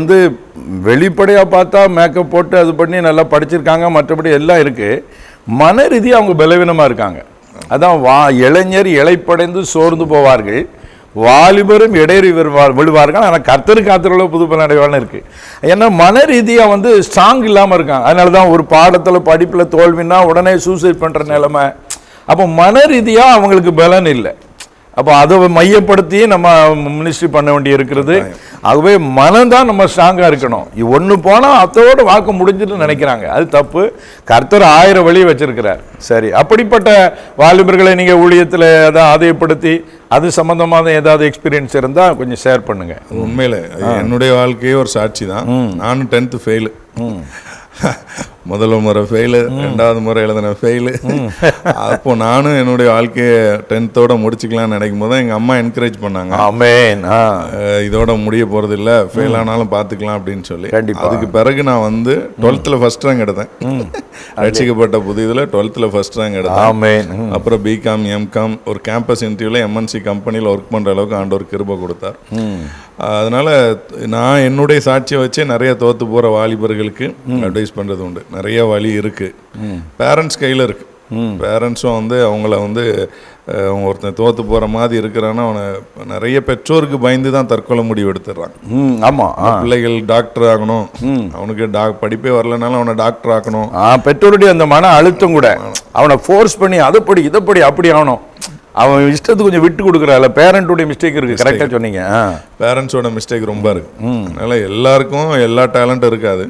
வெளிப்படையா பார்த்தா மேக்கப் போட்டு அது பண்ணி நல்லா படிச்சிருக்காங்க, மற்றபடி எல்லாம் இருக்கு. மன ரீதியாக அவங்க பலவீனமா இருக்காங்க. அதான் இளைஞர் இளைப்படைந்து சோர்ந்து போவார்கள், வாலிபரும் இடையறி விழுவார்கள். ஆனால் கர்த்தருக்கு காத்திரளவு புது பலன் அடைவாள்னு இருக்கு. ஏன்னா மன ரீதியாக ஸ்ட்ராங் இல்லாமல் இருக்காங்க. அதனால தான் ஒரு பாடத்தில் படிப்பில் தோல்வின்னா உடனே சூசைட் பண்ணுற நிலைமை. அப்போ மன ரீதியாக அவங்களுக்கு பலன் இல்லை. அப்போ அதை மையப்படுத்தி நம்ம மினிஸ்ட்ரி பண்ண வேண்டி இருக்கிறது. ஆகவே மனம்தான் நம்ம ஸ்ட்ராங்காக இருக்கணும். ஒன்று போனால் அதோட வாக்கு முடிஞ்சுட்டு நினைக்கிறாங்க, அது தப்பு. கர்த்தர் 1000 வழி வச்சிருக்கிறார். சரி, அப்படிப்பட்ட வாலிபர்களை நீங்கள் ஊழியத்தில் அதை ஆதாயப்படுத்தி அது சம்பந்தமாக ஏதாவது எக்ஸ்பீரியன்ஸ் இருந்தால் கொஞ்சம் ஷேர் பண்ணுங்க. உண்மையில என்னுடைய வாழ்க்கையே ஒரு சாட்சி தான். நானும் 10th ஃபெயிலு. முதல் முறை ஃபெயிலு, 2வது முறை எழுதின ஃபெயிலு. அப்போ நானும் என்னுடைய வாழ்க்கையை 10th முடிச்சுக்கலாம்னு நினைக்கும் போது எங்கள் அம்மா என்கரேஜ் பண்ணாங்க. இதோட முடிய போகிறது இல்லை, ஃபெயில் ஆனாலும் பார்த்துக்கலாம் அப்படின்னு சொல்லி. அதுக்கு பிறகு நான் 12th ஃபர்ஸ்ட் ரேங்க் எடுத்தேன். ரட்சிக்கப்பட்ட புதியதில் 12th ஃபர்ஸ்ட் ரேங்க் எடுத்தேன். அப்புறம் பிகாம் எம்காம் ஒரு கேம்பஸ் இன்டர்வியூவில் எம்என்சி கம்பெனியில் ஒர்க் பண்ணுற அளவுக்கு ஆண்டவர் கிருபை கொடுத்தார். அதனால நான் என்னுடைய சாட்சியை வச்சு நிறைய தோத்து போகிற வாலிபர்களுக்கு அட்வைஸ் பண்ணுறது உண்டு. நிறைய வழி இருக்கு, பேரண்ட்ஸ் கையில் இருக்கு. பேரண்ட்ஸும் அவங்கள அவங்க ஒருத்தன் தோத்து போகிற மாதிரி இருக்கிறான்னா அவனை நிறைய பெற்றோருக்கு பயந்து தான் தற்கொலை முடிவு எடுத்துடுறாங்க. ஆமாம், பிள்ளைகள் டாக்டர் ஆகணும், அவனுக்கு படிப்பே வரலனாலும் அவனை டாக்டர் ஆகணும். பெற்றோருடைய அந்த மன அழுத்தம் கூட அவனை ஃபோர்ஸ் பண்ணி அதைப்படி இதைப்படி அப்படி ஆகணும். அவன் இஷ்டத்துக்கு கொஞ்சம் விட்டு கொடுக்குறாள். பேரண்ட்டுடைய மிஸ்டேக் இருக்கு. கரெக்டாக சொன்னீங்க. பேரண்ட்ஸோட மிஸ்டேக் ரொம்ப இருக்கு. அதனால எல்லாருக்கும் எல்லா டேலண்ட்டும் இருக்காது.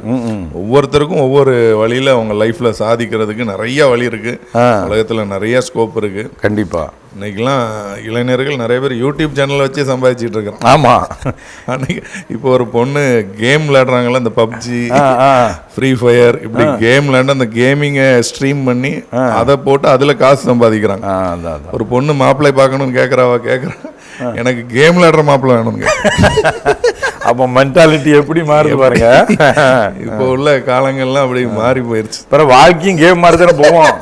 ஒவ்வொருத்தருக்கும் ஒவ்வொரு வழியில அவங்க லைஃப்ல சாதிக்கிறதுக்கு நிறைய வழி இருக்கு. உலகத்துல நிறைய ஸ்கோப் இருக்கு. கண்டிப்பா. இன்னைக்கெல்லாம் இளைஞர்கள் நிறைய பேர் யூடியூப் சேனல் வச்சு சம்பாதிச்சுட்டு இருக்கிறோம். ஆமா. அன்னைக்கு இப்போ ஒரு பொண்ணு கேம் விளையாடுறாங்கல்ல, இந்த பப்ஜி, ஃப்ரீ ஃபயர், இப்படி கேம் விளையாண்டு அந்த கேமிங்கை ஸ்ட்ரீம் பண்ணி அதை போட்டு அதில் காசு சம்பாதிக்கிறாங்க. ஒரு பொண்ணு மாப்பிள்ளை பார்க்கணும்னு கேட்குறா, எனக்கு கேம் விளையாடுற மாப்பிள்ளை வேணும்னு. அப்போ மென்டாலிட்டி எப்படி மாறுது பாருங்க. இப்போ உள்ள காலங்கள்லாம் அப்படி மாறி போயிடுச்சு. அப்புறம் வாழ்க்கையும் கேம் மாதிரி தானே போவோம்.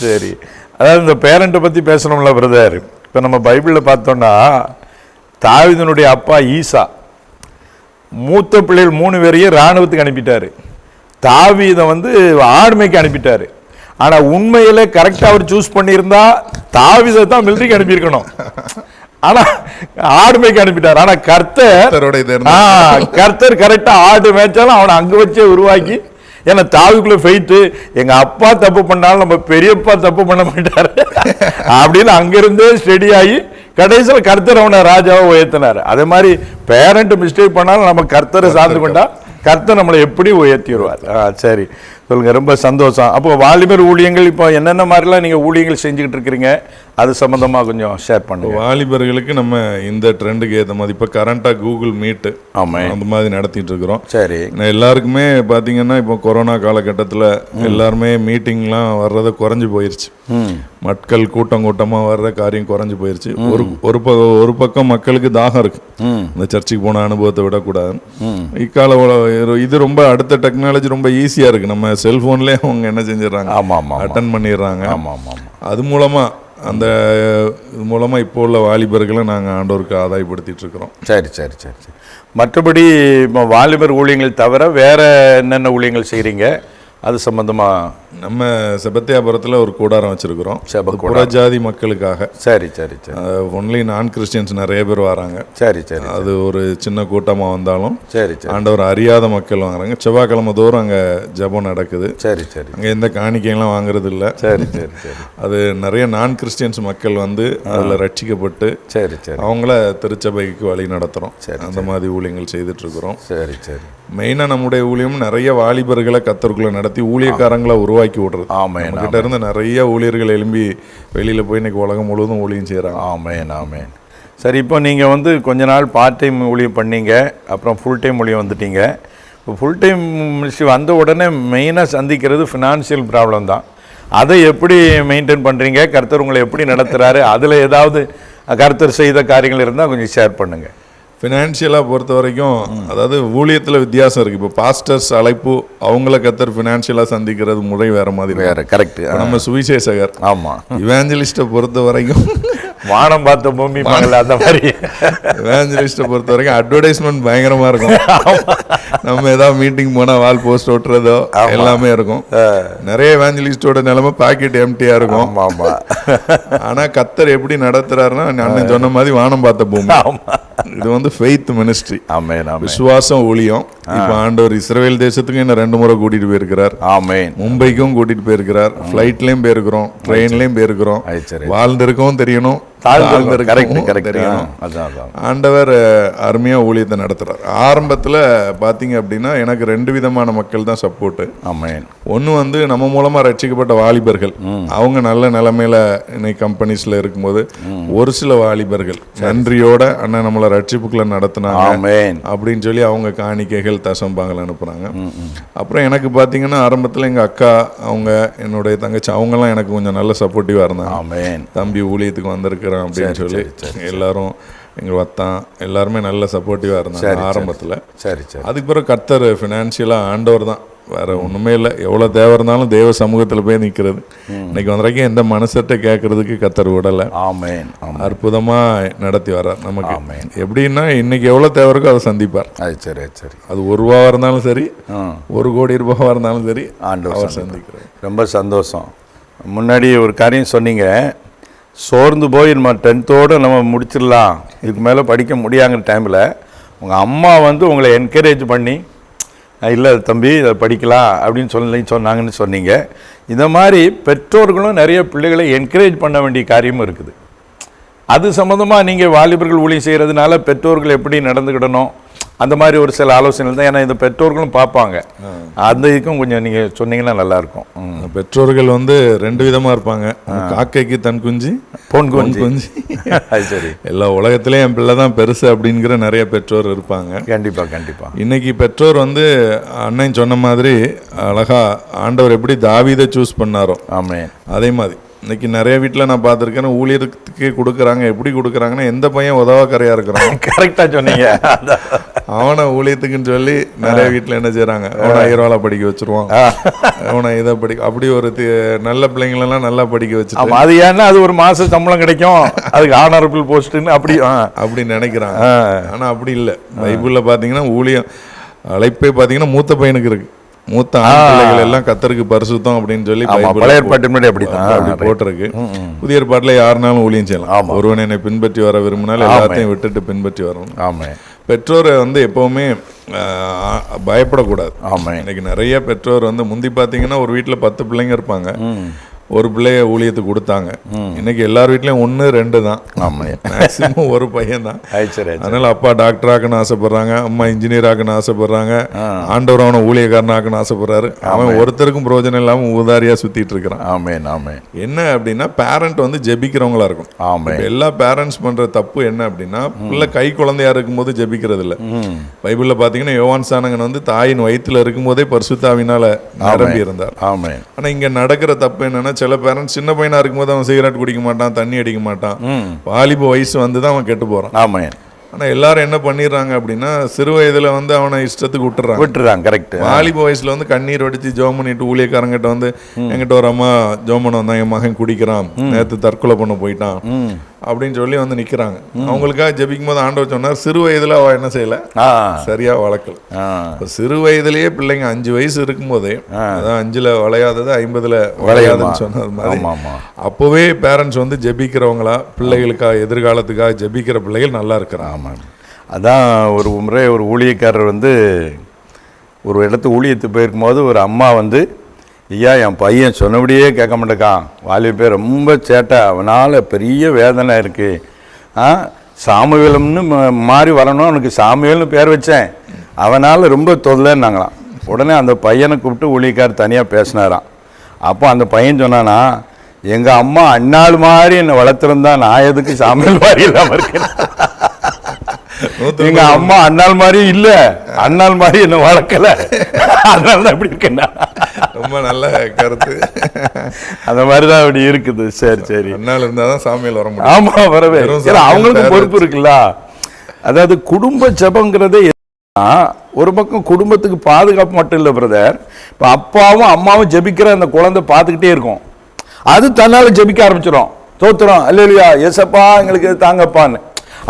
சரி, அதாவது இந்த பேரண்ட்டை பற்றி பேசணும்ல பிரதர். இப்போ நம்ம பைபிளில் பார்த்தோம்னா தாவீதுனுடைய அப்பா ஈசா மூத்த பிள்ளைகள் 3 பேரையும் இராணுவத்துக்கு அனுப்பிட்டாரு. தாவீதை ஆர்மிக்கு அனுப்பிட்டாரு. ஆனால் உண்மையிலே கரெக்டாக அவர் சூஸ் பண்ணியிருந்தா தாவீதை தான் மிலிட்டரிக்கு அனுப்பியிருக்கணும். ஆனா ஆர்மிக்கு அனுப்பிட்டார். ஆனா கர்த்தர் கரெக்டா ஆடு மேய்ச்சாலும் அவனை அங்க வச்சே உருவாக்கி, ஏன்னா தாவிக்குள்ள போயிட்டு எங்க அப்பா தப்பு பண்ணாலும் நம்ம பெரியப்பா தப்பு பண்ண மாட்டாரு அப்படின்னு அங்கிருந்தே ஸ்டெடி ஆகி கடைசியில் கர்த்தர் அவனை ராஜாவை உயர்த்தினார். அதே மாதிரி பேரண்ட் மிஸ்டேக் பண்ணாலும் நம்ம கர்த்தரை சார்ந்து கொண்டா கர்த்தர் நம்மளை எப்படி உயர்த்திடுவார். சரி, சொல்லுங்க. ரொம்ப சந்தோஷம். அப்போ வாலிபர் ஊழியங்கள் இப்போ என்னென்ன மாதிரிலாம் நீங்கள் ஊழியங்கள் செஞ்சுக்கிட்டு இருக்கிறீங்க, அது சம்மந்தமாக கொஞ்சம் ஷேர் பண்ணுங்க. வாலிபர்களுக்கு நம்ம இந்த ட்ரெண்டுக்கு ஏற்ற மாதிரி இப்போ கரண்டாக கூகுள் மீட்டு அந்த மாதிரி நடத்திட்டு இருக்கிறோம். சரி, எல்லாருக்குமே பார்த்தீங்கன்னா இப்போ கொரோனா காலகட்டத்தில் எல்லாருமே மீட்டிங்லாம் வர்றதை குறைஞ்சி போயிடுச்சு. மக்கள் கூட்டமாக வர்ற காரியம் குறைஞ்சி போயிடுச்சு. ஒரு பக்கம் மக்களுக்கு தாகம் இருக்கு, இந்த சர்ச்சுக்கு போன அனுபவத்தை விடக்கூடாது. இக்கால இது ரொம்ப அடுத்த டெக்னாலஜி ரொம்ப ஈஸியாக இருக்கு. நம்ம செல்போன்லேயே அவங்க என்ன செஞ்சிடறாங்க, அட்டன் பண்ணிடுறாங்க. அது மூலமாக இப்போ உள்ள வாலிபர்களை நாங்கள் ஆண்டவருக்கு ஆதாயப்படுத்திட்டு இருக்கிறோம். சரி சரி சரி சரி. மற்றபடி இப்போ வாலிபர் ஊழியங்கள் தவிர வேற என்னென்ன ஊழியங்கள் செய்கிறீங்க? அது சம்பந்தமாக நம்ம செபத்தியாபுரத்தில் ஒரு கூடாரம் வச்சிருக்கிறோம், புறஜாதி மக்களுக்காக. சரி சரி சரி. ஒன்லி நான் கிறிஸ்டியன்ஸ் நிறைய பேர் வராங்க. சரி சரி. அது ஒரு சின்ன கூட்டமாக வந்தாலும் சரி சரி, ஆண்டவர் அறியாத மக்கள் வாங்குறாங்க. செவ்வாய்க்கிழமை தோறும் அங்கே ஜெபம் நடக்குது. சரி சரி. அங்கே எந்த காணிக்கையெல்லாம் வாங்குறது இல்லை. சரி சரி சரி. அது நிறைய நான் கிறிஸ்டியன்ஸ் மக்கள் வந்து அதில் ரட்சிக்கப்பட்டு சரி சரி அவங்கள திருச்சபைக்கு வழி நடத்துகிறோம். அந்த மாதிரி ஊழியங்கள் செய்துட்ருக்குறோம். சரி சரி. மெயினாக நம்முடைய ஊழியம் நிறைய வாலிபர்களை கத்தருக்குள்ள நடத்தி ஊழியக்காரங்களை உருவாக்கி விடுறது. ஆமேன். கிட்ட இருந்து நிறைய ஊழியர்கள் எழும்பி வெளியில் போய் இன்னைக்கு உலகம் முழுவதும் ஊழியம் செய்கிறாங்க. ஆமேன் ஆமேன். சரி, இப்போ நீங்கள் வந்து கொஞ்ச நாள் பார்ட் டைம் ஊழியம் பண்ணீங்க, அப்புறம் ஃபுல் டைம் ஊழியம் வந்துட்டீங்க. இப்போ ஃபுல் டைம் மினிஸ்ட்ரி வந்த உடனே மெயினாக சந்திக்கிறது ஃபினான்ஷியல் ப்ராப்ளம் தான். அதை எப்படி மெயின்டைன் பண்ணுறீங்க? கர்த்தர் உங்களை எப்படி நடத்துகிறாரு? அதில் ஏதாவது கர்த்தர் செய்த காரியங்கள் இருந்தால் கொஞ்சம் ஷேர் பண்ணுங்கள். ஃபினான்ஷியலாக பொறுத்த வரைக்கும் அதாவது ஊழியத்தில் வித்தியாசம் இருக்குது. இப்போ பாஸ்டர்ஸ் அழைப்பு அவங்கள கத்தர் ஃபினான்ஷியலாக சந்திக்கிறது முறை வேறு மாதிரி. வேறு, கரெக்ட். நம்ம சுவிசேஷகர், ஆமாம், இவாஞ்சலிஸ்ட்டை பொறுத்த வரைக்கும் வானம் பார்த்த பூமி பார்க்கல அந்த மாதிரி. இவாஞ்சலிஸ்ட்டை பொறுத்த வரைக்கும் அட்வர்டைஸ்மெண்ட் பயங்கரமாக இருக்கும். நம்ம ஏதாவது மீட்டிங் போனால் வால் போஸ்ட் ஓட்டுறதோ எல்லாமே இருக்கும். நிறைய இவாஞ்சலிஸ்டோட நிலைமை பாக்கெட் எம்டியாக இருக்கும். ஆமாம். ஆனால் கத்தர் எப்படி நடத்துறாருன்னா அண்ணன் சொன்ன மாதிரி வானம் பார்த்த பூமி. இது வந்து ஃபெய்த் மினிஸ்ட்ரி. ஆமென். விசுவாசம் ஊழியம். இப்போ ஆண்டவர் இஸ்ரவேல் தேசத்துக்கு இன்னும் 2 முறை கூட்டிட்டு போயிருக்கிறார். ஆமென். மும்பைக்கும் கூட்டிட்டு போயிருக்கிறார். ஃப்ளைட்லயும் போயிருக்கிறோம், ட்ரெயின்லயும் போயிருக்கிறோம். வாழ்ந்திருக்கவும் தெரியணும், ஆண்டவர் அருமையா ஊழியத்தை நடத்துறார். ஆரம்பத்தில் பார்த்தீங்க அப்படின்னா எனக்கு 2 விதமான மக்கள் தான் சப்போர்ட்டு. ஒன்று வந்து நம்ம மூலமா ரட்சிக்கப்பட்ட வாலிபர்கள், அவங்க நல்ல நிலைமையில இன்னைக்கு கம்பெனிஸ்ல இருக்கும்போது ஒரு சில வாலிபர்கள் நன்றியோட அண்ணன் நம்மளை ரட்சிப்புக்குள்ள நடத்தினாங்க அப்படின்னு சொல்லி அவங்க காணிக்கைகள் தசம்பாங்கள் அனுப்புறாங்க. அப்புறம் எனக்கு பார்த்தீங்கன்னா ஆரம்பத்தில் எங்க அக்கா, அவங்க என்னுடைய தங்கச்சி, அவங்கெல்லாம் எனக்கு கொஞ்சம் நல்ல சப்போர்ட்டிவா இருந்தாங்க. தம்பி ஊழியத்துக்கு வந்திருக்க அப்படின்னு சொல்லி எல்லாரும் எங்க வத்தான் எல்லாருமே நல்ல சப்போர்ட்டிவா இருந்தாங்க ஆரம்பத்துல. அதுக்கு பிறகு கர்த்தர் ஃபினான்ஷியலா ஆண்டவர் தான், வேற ஒண்ணுமே இல்லை. எவ்வளவு தேவை இருந்தாலும் தேவ சமூகத்துல போய் நிக்கிறது. இன்னைக்கு வந்திருக்கேன் எந்த மனசட்ட கேட்கறதுக்கு கர்த்தர் விடல. அற்புதமா நடத்தி வர்றார் நமக்கு. எப்படின்னா இன்னைக்கு எவ்வளவு தேவை இருக்கோ அதை சந்திப்பார். அது ₹1 இருந்தாலும் சரி, 1 கோடி ரூபாவா இருந்தாலும் சரி, ஆண்டவர் சந்திக்கிறார். ரொம்ப சந்தோஷம். முன்னாடி ஒரு காரியம் சொன்னீங்க, சோர்ந்து போய் நம்ம 10th நம்ம முடிச்சிடலாம், இதுக்கு மேலே படிக்க முடியாங்கிற டைமில் உங்கள் அம்மா வந்து உங்களை என்கரேஜ் பண்ணி இல்லை தம்பி இதை படிக்கலாம் அப்படின்னு சொன்னாங்கன்னு சொன்னீங்க. இந்த மாதிரி பெற்றோர்களும் நிறைய பிள்ளைகளை என்கரேஜ் பண்ண வேண்டிய காரியமும் இருக்குது. அது சம்மந்தமாக நீங்கள் வாலிபர்கள் ஊழியம் செய்கிறதுனால பெற்றோர்கள் எப்படி நடந்துக்கிடணும் அந்த மாதிரி ஒரு சில ஆலோசனைகள் தான். ஏன்னா இந்த பெற்றோர்களும் பார்ப்பாங்க, அந்த இதுக்கும் கொஞ்சம் நீங்கள் சொன்னீங்கன்னா நல்லாயிருக்கும். பெற்றோர்கள் வந்து 2 விதமாக இருப்பாங்க. காக்கைக்கு தன் குஞ்சு, பொன் குஞ்சு. சரி, எல்லா உலகத்திலேயும் என் பிள்ளை தான் பெருசு அப்படிங்கிற நிறைய பெற்றோர் இருப்பாங்க. கண்டிப்பாக. இன்னைக்கு பெற்றோர் வந்து அண்ணன் சொன்ன மாதிரி அழகா ஆண்டவர் எப்படி தாவீதை சூஸ் பண்ணாரோ அதே மாதிரி இன்னைக்கு நிறைய வீட்டில் நான் பார்த்துருக்கேன், ஊழியத்துக்கு கொடுக்குறாங்க. எப்படி கொடுக்குறாங்கன்னா எந்த பையன் உதவாக்கரையா இருக்கிறான், கரெக்டாக சொன்னீங்க, அவனை ஊழியத்துக்குன்னு சொல்லி நிறைய வீட்டில் என்ன செய்யறாங்க, அவனை 1000 படிக்க வச்சிருவான், அவனை இதை படிக்க, அப்படி ஒரு நல்ல பிள்ளைங்களெல்லாம் நல்லா படிக்க வச்சு அது ஏன்னா அது ஒரு மாசம் சம்பளம் கிடைக்கும், அதுக்கு ஆனரபிள் போஸ்ட்னு அப்படி நினைக்கிறாங்க. ஆனால் அப்படி இல்லை. பைபிளில் பார்த்தீங்கன்னா ஊழியம் அழைப்பே பார்த்தீங்கன்னா மூத்த பையனுக்கு இருக்கு. மூத்த பிள்ளைகள் எல்லாம் கர்த்தருக்கு பரிசுத்தம் அப்படின்னு சொல்லி பழைய ஏற்பாட்டு முன்னாடி அப்படி போட்டிருக்கு. புதிய ஏற்பாட்டுல யாருனாலும் ஊழியம் செய்யலாம். ஒருவன் என்னை பின்பற்றி வர விரும்பினாலும் எல்லாத்தையும் விட்டுட்டு பின்பற்றி வரணும். பெற்றோரை வந்து எப்பவுமே பயப்படக்கூடாது. இன்னைக்கு நிறைய பெற்றோர் வந்து முந்தி பார்த்தீங்கன்னா ஒரு வீட்டில் 10 பிள்ளைங்க இருப்பாங்க. ஒரு பிள்ளைய ஊழியத்துக்கு கொடுத்தாங்க. இன்னைக்கு எல்லார் வீட்லயும் 1 2 தான், மேக்சிமம் ஒரு பையன் தான். அதனால அப்பா டாக்டர் ஆக்கணும்னு ஆசைப்படுறாங்க, அம்மா இன்ஜினியர் ஆக்கணும்னு ஆசைப்படுறாங்க, ஆண்டவர் அவனை ஊழியக்காரன் ஆக்கணும்னு ஆசைப்படுறாரு. அவன் ஒருத்தருக்கும் பிரயோஜனம் இல்லாம ஊதாரியா சுத்திட்டு இருக்கிறான். என்ன அப்படின்னா பேரண்ட் வந்து ஜெபிக்கிறவங்களா இருக்கும். எல்லா பேரண்ட்ஸ் பண்ற தப்பு என்ன அப்படின்னா, பிள்ளை கை குழந்தையா இருக்கும்போது ஜெபிக்கிறது இல்லை. பைபிள்ல பாத்தீங்கன்னா யோவான் ஸ்நானகன் வந்து தாயின் வயிற்றுல இருக்கும்போதே பரிசுத்தாவினால நிரம்பி இருந்தார். ஆனா இங்க நடக்கிற தப்பு என்னன்னா, சில பேரண்ட்ஸ் சின்ன பையனா இருக்கும்போது அவன் சிகரெட் குடிக்க மாட்டான், தண்ணி அடிக்க மாட்டான், வாலிப வயசு வந்துதான் அவன் கெட்டு போறான். ஆனா எல்லாரும் என்ன பண்ணிடுறாங்க அப்படின்னா, சிறு வயதுல வந்து அவனை இஷ்டத்துக்கு விட்டுறாங்க. கரெக்ட். வாலிப வயசுல வந்து கண்ணீர் வடிச்சு ஜோம் பண்ணிட்டு ஊழியக்காரங்கிட்ட வந்து, என்கிட்ட ஒரு அம்மா ஜோம் பண்ண வந்தான், என் மகன் குடிக்கிறான், நேற்று தற்கொலை பண்ண போயிட்டான் அப்படின்னு சொல்லி வந்து நிக்கிறாங்க. அவங்களுக்காக ஜெபிக்கும் போது ஆண்டவர் சொன்னார், சிறு வயதுல அவ என்ன செய்யல, சரியா வளர்க்கல. சிறு வயதுலயே பிள்ளைங்க 5 வயசு இருக்கும் போதே, அதான் 5ல வளையாதது 50ல வளையாதுன்னு சொன்னது மாதிரி, அப்பவே பேரண்ட்ஸ் வந்து ஜெபிக்கிறவங்களா, பிள்ளைகளுக்காக எதிர்காலத்துக்காக ஜெபிக்கிற பிள்ளைகள் நல்லா இருக்கிறாங்க. அதான் ஒரு முறை ஒரு ஊழியக்காரர் வந்து ஒரு இடத்து ஊழியத்துக்கு போயிருக்கும் போது ஒரு அம்மா வந்து, ஐயா என் பையன் சொன்னபடியே கேட்க மாட்டேக்கான், வாலிப பேர் ரொம்ப சேட்டை, அவனால் பெரிய வேதனை இருக்குது, சாமுவேலம்னு மாறி வரணும், அவனுக்கு சாமுவேல்னு பேர் வச்சேன், அவனால் ரொம்ப தொல்லைன்னாங்களாம். உடனே அந்த பையனை கூப்பிட்டு ஊழியக்கார் தனியாக பேசினாராம். அப்போ அந்த பையன் சொன்னானா, எங்கள் அம்மா அண்ணாள் மாதிரி என்னை வளர்த்துருந்தா நான் எதுக்கு சாமுவேல் மாதிரி இல்லாமல் இருக்கேன், எங்க அம்மா அண்ணாள் மாதிரி இல்ல, அண்ணாள் மாதிரி என்ன வளர்க்கல, அதனாலதான் இப்படி இருக்கேன். ரொம்ப நல்ல கருத்து. அந்த மாதிரிதான் அப்படி இருக்குது. சரி சரி, அண்ணாள் இருந்தாதான் சாமியில் வர முடியும். ஆமா வரவே, அவங்களுக்கும் பொறுப்பு இருக்குல்ல. அதாவது குடும்ப ஜபங்கிறது ஒரு பக்கம் குடும்பத்துக்கு பாதுகாப்பு மட்டும் இல்லை பிரதர். இப்ப அப்பாவும் அம்மாவும் ஜபிக்கிற அந்த குழந்தை பார்த்துக்கிட்டே இருக்கும், அது தன்னால ஜபிக்க ஆரம்பிச்சிடும், தோத்துறோம் அல்லேலூயா ஏசப்பா எங்களுக்கு தாங்கப்பான்னு.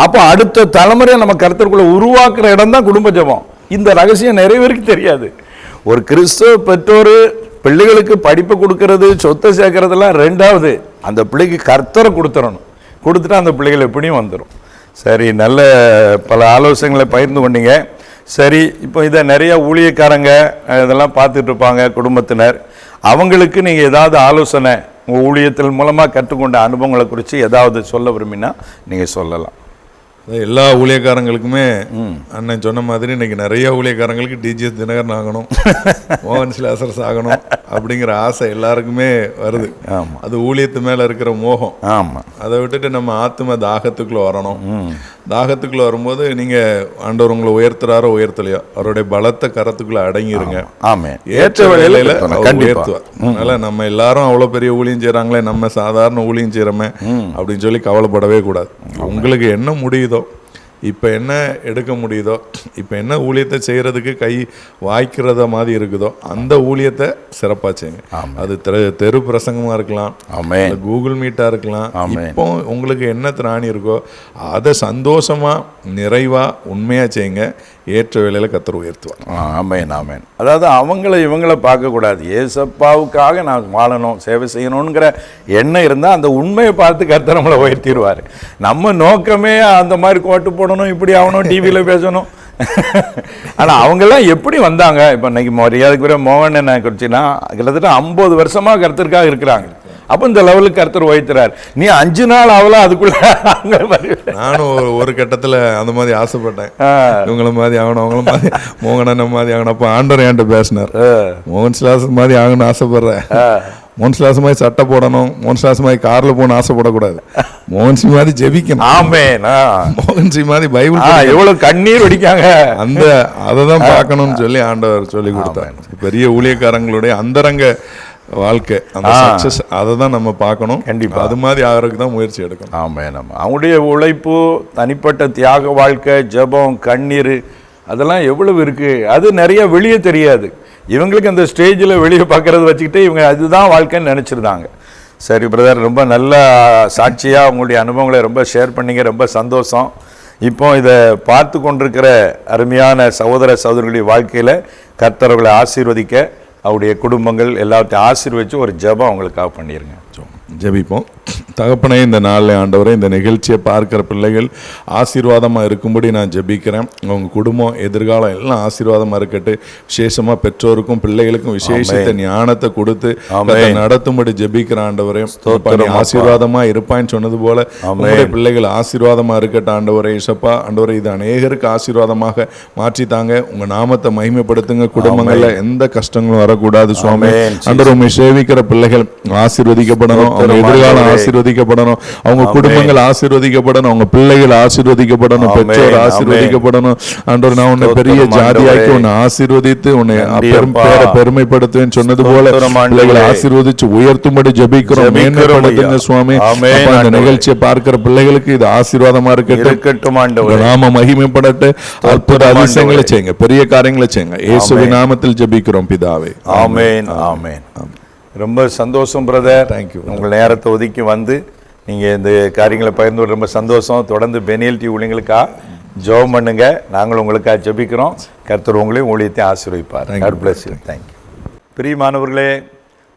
அப்போ அடுத்த தலைமுறையை நம்ம கர்த்தருக்குள்ள உருவாக்குற இடம் தான் குடும்ப ஜெபம். இந்த ரகசியம் நிறைய பேருக்கு தெரியாது. ஒரு கிறிஸ்தவ பெற்றோர் பிள்ளைகளுக்கு படிப்பு கொடுக்கறது, சொத்தை சேர்க்கறதெல்லாம் ரெண்டாவது, அந்த பிள்ளைக்கு கர்த்தரை கொடுத்துடணும். கொடுத்துட்டா அந்த பிள்ளைகள் எப்படியும் வந்துடும். சரி, நல்ல பல ஆலோசனைகளை பகிர்ந்து கொண்டீங்க. சரி, இப்போ இதை நிறைய ஊழியக்காரங்க இதெல்லாம் பார்த்துட்டு இருப்பாங்க, குடும்பத்தினர், அவங்களுக்கு நீங்கள் ஏதாவது ஆலோசனை உங்கள் ஊழியத்தின் மூலமாக கற்றுக்கொண்ட அனுபவங்களை குறித்து ஏதாவது சொல்ல விரும்பினா நீங்கள் சொல்லலாம். எல்லா ஊழியக்காரங்களுக்குமே அண்ணன் சொன்ன மாதிரி இன்னைக்கு நிறைய ஊழியக்காரங்களுக்கு டிஜிஎஸ் தினகரன் ஆகணும், மோகன் சிலாசரஸ் ஆகணும் அப்படிங்கிற ஆசை எல்லாருக்குமே வருது. அது ஊழியத்து மேல இருக்கிற மோகம். அதை விட்டுட்டு நம்ம ஆத்ம தாகத்துக்குள்ள வரணும். தாகத்துக்குள்ள வரும்போது நீங்க ஆண்டவர் உங்களை உயர்த்துறாரோ உயர்த்தலையோ, அவருடைய பலத்த கரத்துக்குள்ள அடங்கிருங்க. ஏற்ற வேளையில உயர்த்துவார். அதனால நம்ம எல்லாரும் அவ்வளவு பெரிய ஊழியம் செய்யறாங்களே, நம்ம சாதாரண ஊழியம் செய்யறோமே அப்படின்னு சொல்லி கவலைப்படவே கூடாது. உங்களுக்கு என்ன முடியுதோ, இப்போ என்ன எடுக்க முடியுதோ, இப்போ என்ன ஊழியத்தை செய்கிறதுக்கு கை வாய்க்கிறத மாதிரி இருக்குதோ அந்த ஊழியத்தை சிறப்பாக செய்யுங்க. அது தெரு பிரசங்கமாக இருக்கலாம், கூகுள் மீட்டாக இருக்கலாம், இப்போ உங்களுக்கு என்ன திராணி இருக்கோ அதை சந்தோஷமாக நிறைவாக உண்மையாக செய்யுங்க. ஏற்ற வேளையில் கர்த்தர் உயர்த்துவார். ஆமென் ஆமென். அதாவது இவங்களை பார்க்கக்கூடாது, ஏசப்பாவுக்காக நான் வாழணும், சேவை செய்யணுங்கிற எண்ணம் இருந்தால் அந்த உண்மையை பார்த்து கர்த்தர் நம்மளை உயர்த்திடுவார். நம்ம நோக்கமே அந்த மாதிரி கோட்டு போடணும், இப்படி ஆகணும், டிவியில் பேசணும். ஆனால் அவங்கெல்லாம் எப்படி வந்தாங்க? இப்போ இன்னைக்கு மரியாதைக்குரிய மோகன் என்ன குறிச்சுன்னா கிட்டத்தட்ட 50 வருஷமாக கர்த்தருக்காக இருக்கிறாங்க. அப்போ இந்த லெவலுக்கு கர்த்தர் உயர்த்துறாரு. நீ 5 நாள் ஆகலாம் அதுக்குள்ள. நானும் ஒரு கட்டத்தில் அந்த மாதிரி ஆசைப்பட்டேன், இவங்கள மாதிரி ஆகணும், அவங்கள மாதிரி மோகன் மாதிரி ஆகணும். அப்போ ஆண்டவர் என்கிட்ட பேசினார், மோகன் சிலாசன் மாதிரி ஆகணும்னு ஆசைப்படுறேன், மோகன் சிலாசன் மாதிரி சட்டை போடணும், மோகன் சிலாசன் மாதிரி கார்ல போகணும் ஆசைப்படக்கூடாது, மோகன் சி மாதிரி ஜெபிக்கணும். மோகன் சி மாதிரி பைபிள் எவ்வளவு கண்ணீர் வடிக்காங்க, அதை தான் பார்க்கணும்னு சொல்லி ஆண்டவர் சொல்லி கொடுத்தாங்க. பெரிய ஊழியக்காரங்களுடைய அந்தரங்க வாழ்க்கை, அந்த சக்சஸ், அதை தான் நம்ம பார்க்கணும். கண்டிப்பாக அது மாதிரி ஆகிறதுக்கு தான் முயற்சி எடுக்கணும். நம்ம அவங்களுடைய உழைப்பு, தனிப்பட்ட தியாக வாழ்க்கை, ஜெபம், கண்ணீர், அதெல்லாம் எவ்வளவு இருக்கு. அது நிறைய வெளியே தெரியாது. இவங்களுக்கு அந்த ஸ்டேஜில் வெளியே பார்க்கறது வச்சுக்கிட்டு இவங்க அதுதான் வாழ்க்கைன்னு நினச்சிருந்தாங்க. சரி பிரதர், ரொம்ப நல்ல சாட்சியாக உங்களுடைய அனுபவங்களை ரொம்ப ஷேர் பண்ணிங்க, ரொம்ப சந்தோஷம். இப்போ இதை பார்த்து கொண்டிருக்கிற அருமையான சகோதர சகோதரிகளுடைய வாழ்க்கையில் கர்த்தர்களை ஆசீர்வதிக்க, அவருடைய குடும்பங்கள் எல்லாத்தையும் ஆசீர்வதித்து ஒரு ஜெபம் அவங்களுக்காக பண்ணிடுங்க. ஜெபிப்போம். தகப்பனே, இந்த நாளில் ஆண்டவரே, இந்த நிகழ்ச்சியை பார்க்கிற பிள்ளைகள் ஆசீர்வாதமாக இருக்கும்படி நான் ஜெபிக்கிறேன். அவங்க குடும்பம், எதிர்காலம் எல்லாம் ஆசீர்வாதமாக இருக்கட்டு. விசேஷமாக பெற்றோருக்கும் பிள்ளைகளுக்கும் விசேஷத்தை ஞானத்தை கொடுத்து நடத்தும்படி ஜெபிக்கிற ஆண்டவரே. ஆசீர்வாதமாக இருப்பான்னு சொன்னது போல உங்களுடைய பிள்ளைகள் ஆசீர்வாதமாக இருக்கட்டும் ஆண்டவரே. இசப்பா ஆண்டவரே, இது அநேகருக்கு ஆசீர்வாதமாக மாற்றித்தாங்க. உங்கள் நாமத்தை மகிமைப்படுத்துங்க. குடும்பங்களில் எந்த கஷ்டங்களும் வரக்கூடாது சுவாமி. ஆண்டவர், உண்மை சேவிக்கிற பிள்ளைகள் ஆசீர்வதிக்கப்படணும். அவங்க எதிர்காலம் ஆசீர்வதிக்கப்படணும். அவங்க குடும்பங்கள் ஆசீர்வதிக்கப்படணும். அவங்க பிள்ளைகள் ஆசீர்வதிக்கப்படணும். பெற்றோர் ஆசீர்வதிக்கப்படணும். ஆண்டவர், நான் உன்னை பெரிய ஜாதியாக்கி உன்னை ஆசீர்வதித்து உன்னை பெருமைப்படுத்துவேன் சொன்னது போல பிள்ளைகளை ஆசீர்வதிச்சு உயர்த்தும்படி ஜெபிக்கிறோம். மேன்மைப்படுத்துங்க சுவாமி. இந்த நிகழ்ச்சியை பார்க்கிற பிள்ளைகளுக்கு இது ஆசீர்வாதமா இருக்கட்டும். நாம மகிமைப்படட்டு. அற்புத அதிசயங்களை செய்யுங்க. பெரிய காரியங்களை செய்யுங்க. இயேசுவின் நாமத்தில் ஜெபிக்கிறோம் பிதாவே. ஆமென். ஆமென். ரொம்ப சந்தோஷம் பிரதர். தேங்க்யூ. உங்கள் நேரத்தை ஒதுக்கி வந்து நீங்கள் இந்த காரியங்களை பகிர்ந்து ரொம்ப சந்தோஷம். தொடர்ந்து பெனியல் டிவி ஊழியங்களுக்காக ஜெபம் பண்ணுங்க. நாங்கள் உங்களுக்காக ஜெபிக்கிறோம். கர்த்தர் உங்களையும் ஊழியத்தையும் ஆசீர்வதிப்பார். God bless you. தேங்க்யூ. பிரியமானவர்களே,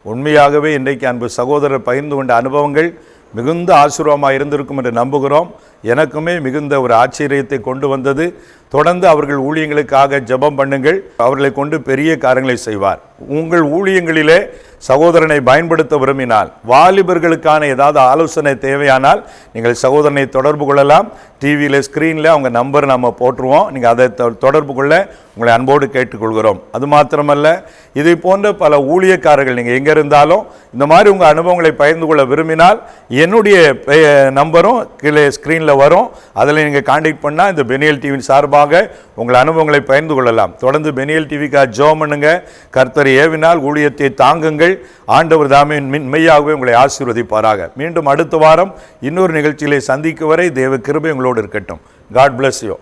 உண்மையாகவே இன்றைக்கு அன்பு சகோதரர் பகிர்ந்து கொண்ட அனுபவங்கள் மிகுந்த ஆசீர்வாதமாக இருந்திருக்கும் என்று நம்புகிறோம். எனக்குமே மிகுந்த ஒரு ஆச்சரியத்தை கொண்டு வந்தது. தொடர்ந்து அவர்கள் ஊழியங்களுக்காக ஜெபம் பண்ணுங்கள். அவர்களை கொண்டு பெரிய காரியங்களை செய்வார். உங்கள் ஊழியங்களிலே சகோதரனை பயன்படுத்த விரும்பினால், வாலிபர்களுக்கான ஏதாவது ஆலோசனை தேவையானால் நீங்கள் சகோதரனை தொடர்பு கொள்ளலாம். டிவியில் ஸ்க்ரீனில் அவங்க நம்பர் நம்ம போட்டுருவோம். நீங்கள் அதை தொடர்பு கொள்ள உங்களை அன்போடு கேட்டுக்கொள்கிறோம். அது மாத்திரமல்ல, இதை போன்ற பல ஊழியக்காரர்கள் நீங்கள் எங்கே இருந்தாலும் இந்த மாதிரி உங்கள் அனுபவங்களை பகிர்ந்து கொள்ள விரும்பினால் என்னுடைய நம்பரும் கீழே ஸ்க்ரீனில் வரும். அதில் நீங்கள் கான்டாக்ட் பண்ணால் இந்த பெனியல் டிவியின் சார்பாக உங்கள் அனுபவங்களை பகிர்ந்து கொள்ளலாம். தொடர்ந்து பெனியல் டிவிக்காக ஜெபம் பண்ணுங்க. கர்த்தர் ஏவினால் ஊழியத்தை தாங்குங்கள். ஆண்டவர் தாமே மெய்யாகவே உங்களை ஆசீர்வதிப்பாராக. மீண்டும் அடுத்த வாரம் இன்னொரு நிகழ்ச்சியிலே சந்திக்கும் வரை தேவ கிருபை உங்களோடு இருக்கட்டும். God bless you.